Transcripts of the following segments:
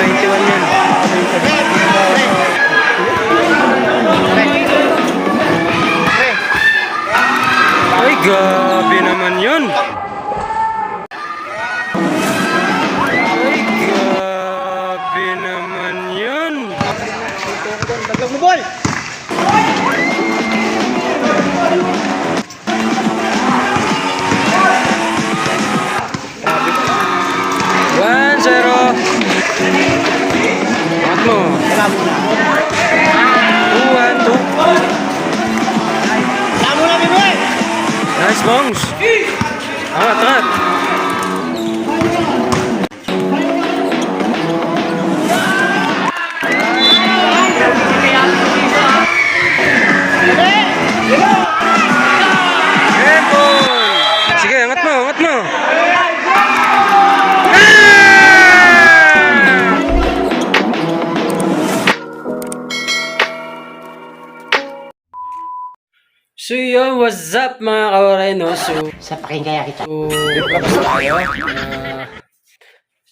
21 yan. Ay, grabe naman yun. Ay, grabe naman yun. Daglag mo, boy! 1-0. Angat mo. Wala muna. 2-1, 2. Wala muna, bibig! Nice, Bongs. Angat, angat. Sige, angat mo, angat mo. So yun, what's up mga kawaray, no? Sa pakinggan kita. Tapos tayo.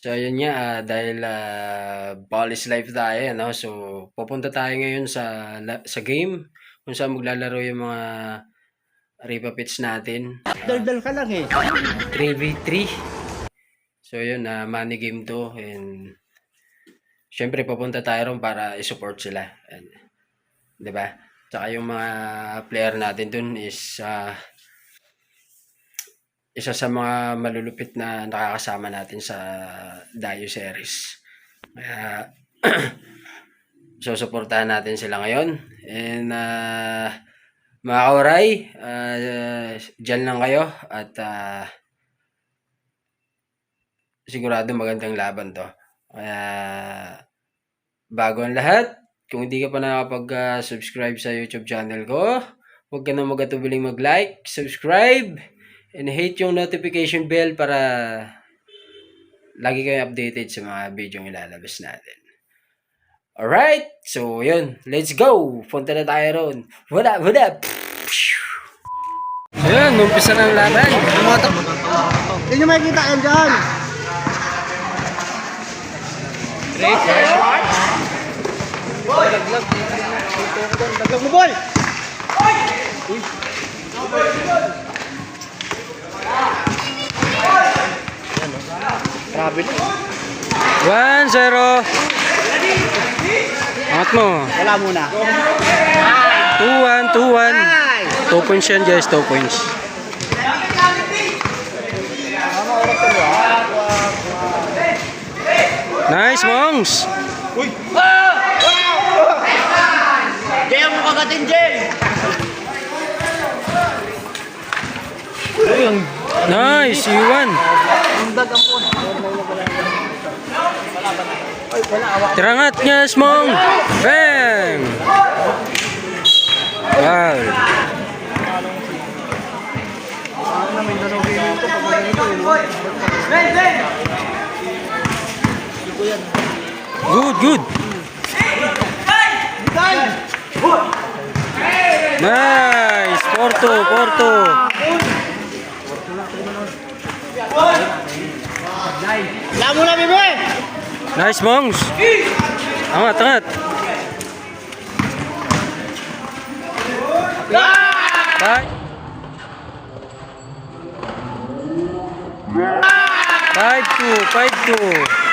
So yun nga, dahil ball is life tayo, no? So pupunta tayo ngayon sa game kung saan maglalaro yung mga Ripa Pits natin. Daldal ka lang eh. 3v3. So yun, money game to. And syempre pupunta tayo ron para i-support sila. And, diba? Tsaka yung mga player natin dun is isa sa mga malulupit na nakakasama natin sa Dayo Series. Kaya susuportahan natin sila ngayon. And mga kauray, dyan lang kayo at sigurado magandang laban to. Kaya bago ang lahat, kung hindi ka pa nakapag-subscribe sa YouTube channel ko, huwag ka na magatubiling mag-like, subscribe, and hit yung notification bell para lagi kayo updated sa mga video yung ilalabas natin. Alright, so yun, let's go! Punta na tayo ron. What up, what up? So yun, umpisa ng laban. Hindi nyo makikita yan dyan. Daglag mo, boy! Grabe na. 1-0. Angat mo. Wala muna. 2-1, 2-1. 2 points yan guys, 2 points. Nice, Mongs. Uy! Jay, mo kagatin, Jay! Nice, Iwan. Terangat niya, Smong. Bang! Wow. Good, good. Nice, Porto, Porto. Wala muna, bibig! Nice, Mongs. Angat, angat. Bye. 5-2, 5-2.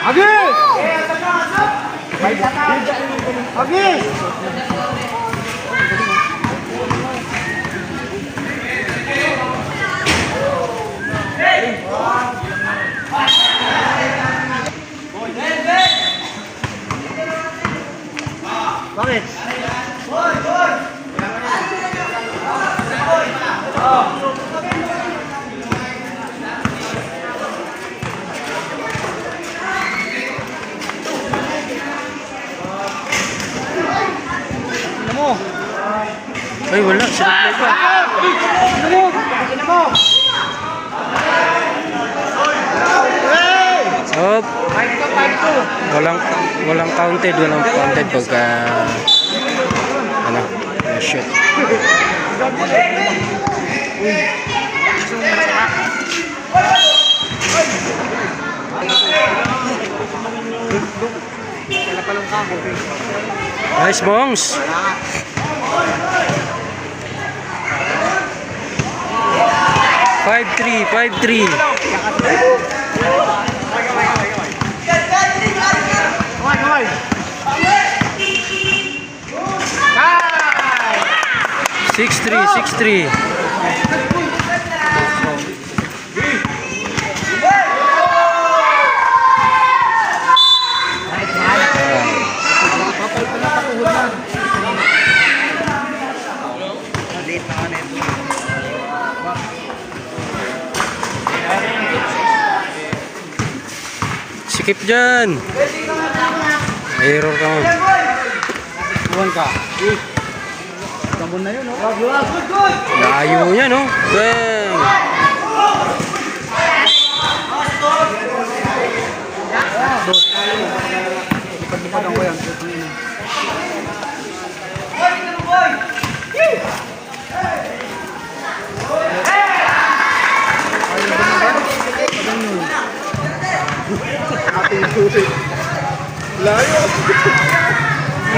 Agi! Agi! Bakit? Ay, wala. Sinaglag pa. Up. Walang counted pagka shoot. Nice, Mongs. Five three, 5-3. Kamay. 6-3, 6-3. Sikip dyan. Error ka man. Buwan ka. Sabon na yun, no? Good. Layo niya, no? Bang! Pagpapagam ko yan. Layo.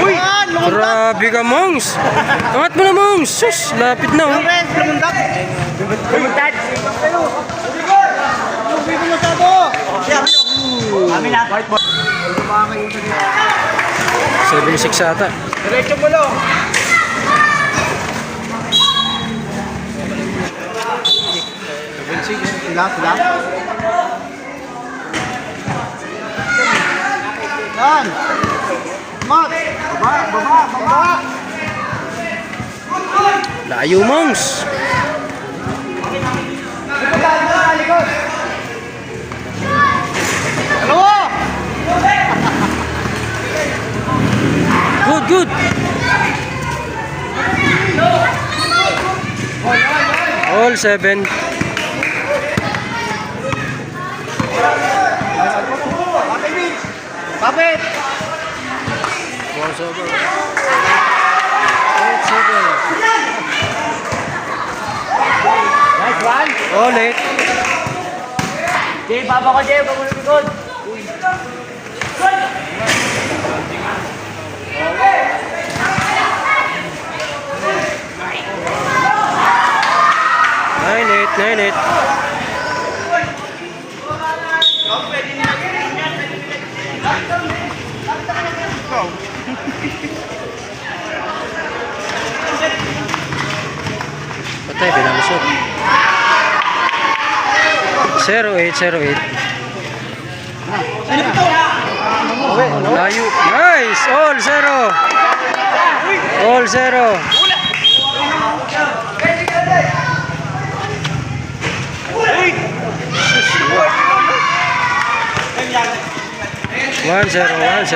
Uy! Grabe ka, Mongs! Angat mo na, Mongs! Sus, lapit na, oh. Lumundag! Lumundag! Lumundag! Lumundag ako! Kami na! 7-6 ata. Diretso mo lang! Sila? Yan! Mat! Baba! Layo, Mongs! Dalawa! Good! All 7. Kapit! Balls over. 8-7. Nice one! All 8. Jay, baba ko Jay, baba mo likod! Nine eight. Patay, pinalusot. 0-8. Layo. Nice! All 0. All 0. One zero. Nice,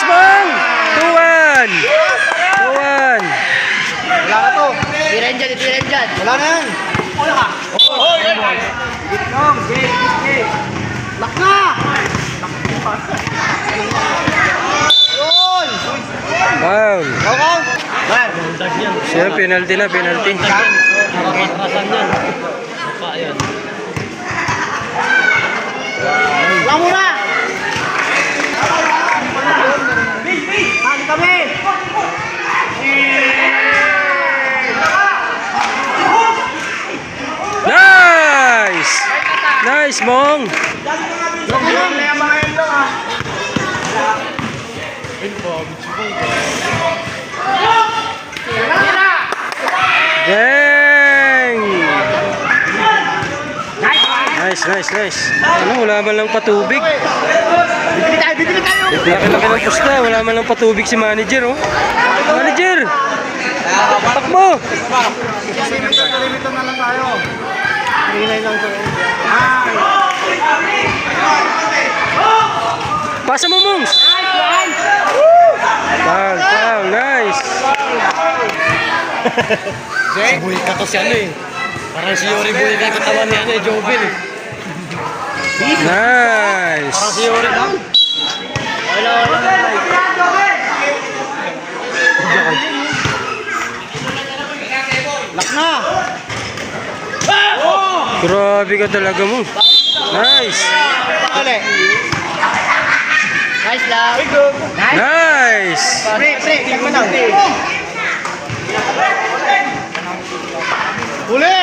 Bong! 2-1. Wala na to! Tiren dyan! Wala na yan! Wala ka! Oh! Itlong! Jay! Lock na! Yun! Foul. Count! Siya, penalty na. Wala muna! Hali kami! Nice, Bong! Dang! Nice. Ano, wala man lang patubig. Bibili tayo! Laki-laki ng pusta, wala man lang patubig si manager, oh. Manager! Takbo! Limitan na lang tayo. 3-9 lang to. Pasa mo, Mongs! Foul, nice! Buhay ka to si ano eh. Parang si Yori buhay ka katawan ni ano eh, Jobin eh. Nice! Parang si Yori lang. Wala. Lock na! Grabe ka talaga mo. Nice! Dali! Nice lang. Nice! Pre, tingnan mo na. Huli!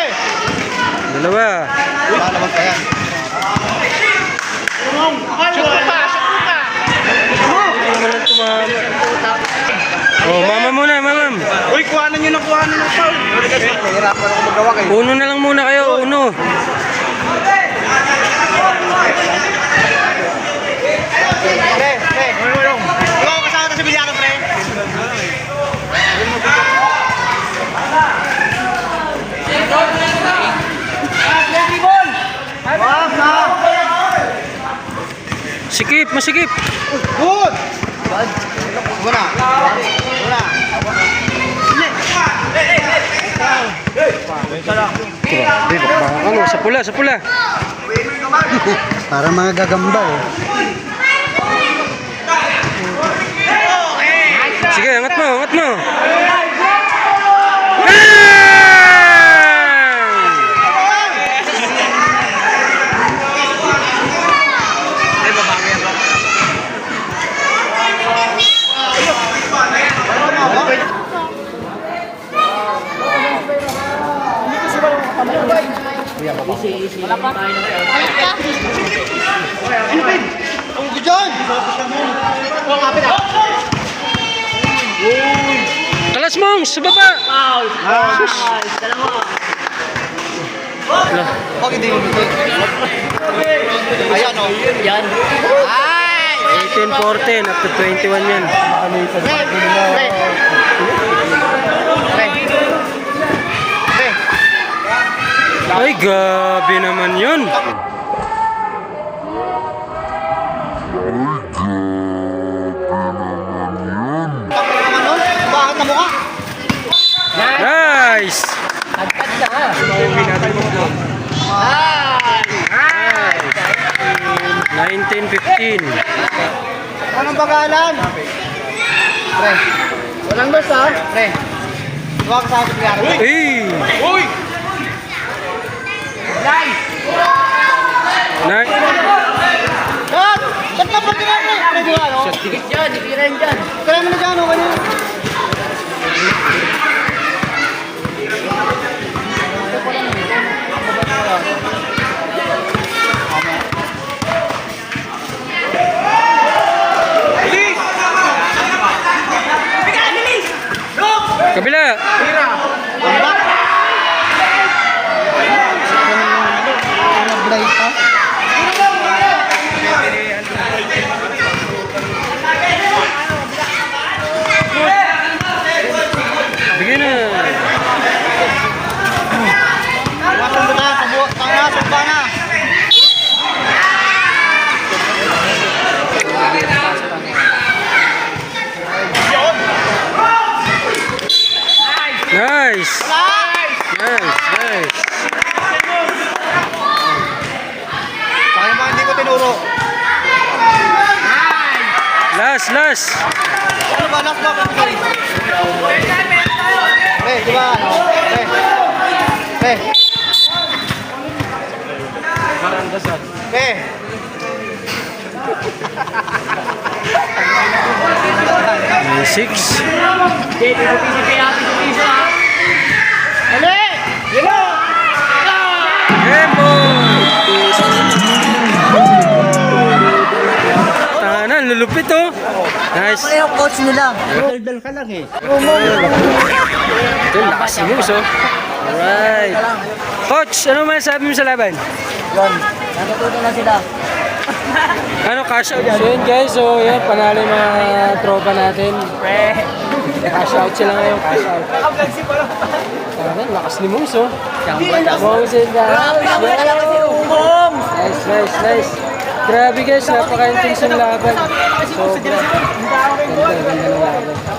Dalawa. Lalabas pa yan. Shoot pa! Walang tumama. Oh, mama muna, mamam. Uy, kuhanan nyo ng foul. Nahirapan ako magawa kayo. Uno na lang muna kayo, uno. Pre. Ikaw kasama na si Bilyano, pre. Sikip, masikip. Good! Muna. Ano, sa pula, sa pula. Para mga gagamba eh. Sige, angat mo, angat mo. Ang gujon! Kalas mong, sa baba. Huwag hindi mo dito. Ayan o. Yan. Ay! 18, 14, up to 21 yan. Ay, gabi naman yun. Bakit na mukha? Nice! 19-15. Anong bagalan? Pre. Walang dos ha? Pre. Huwag ka sa akin kaya. Hey! Nice! Nice! Dad! Ba't na pati natin? Pre, di ba ano? Dikit dyan, dikirin dyan. Kaya mo na dyan, okay na. Kabila! Nag-blind pa? Bigyan na! Nasaan ba na? Tangasok ba na? Nice! Nice! Kaya mo hindi ko tinuro. Last! Ano ba? Last ba? Pre, di ba ano? Pre. Pre. 6. Dali! Yelo! Tempo! Tahanan, lulupit oh! Nice! Ano yung coach nila? Dal ka lang eh. Ito, lakas si Moose oh! Alright! Coach, ano masasabi mo sa laban? Yun. Natututo na sila. Ano, cash out? So yun guys, so yan, panalo yung mga tropa natin. Cash out sila ngayon, cash out. Tahanan, lakas ni Moose oh! Moose in the house! Nice! Grabe guys, napaka-intense yung laban. Sobra. Ganda ng laban.